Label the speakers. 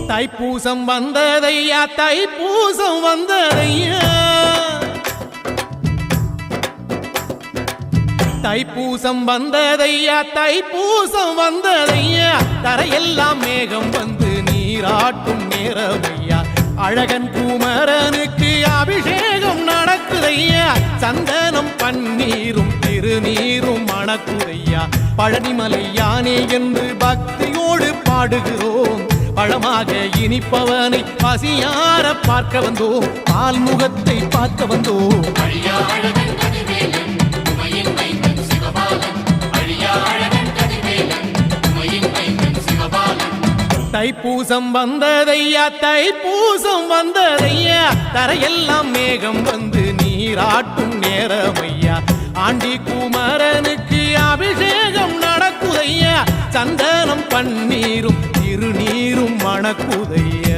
Speaker 1: தைப்பூசம் வந்ததையா தைப்பூசம் வந்ததையா தைப்பூசம் வந்ததையா தைப்பூசம் வந்ததையா தரையெல்லாம் மேகம் வந்து நீராட்டும் நேரமையா அழகன் குமரனுக்கு அபிஷேகம் நடக்குதையா சந்தனம் பன்னீரும் திருநீரும் மணக்குதையா பழனிமலை யானே என்று பக்தியோடு பாடுகிறோம் பழமாக இனிப்பவனை பசியார பார்க்க வந்தோம் பால்முகத்தை பார்க்க வந்தோம் தைப்பூசம் வந்ததையா தைப்பூசம் வந்ததையா தரையெல்லாம் மேகம் வந்து நீராட்டும் நேரமையா ஆண்டி குமரனுக்கு அபிஷேகம் நடக்குதையா சந்தனம் பன்னீரும் திருநீரும் மணக்குதையா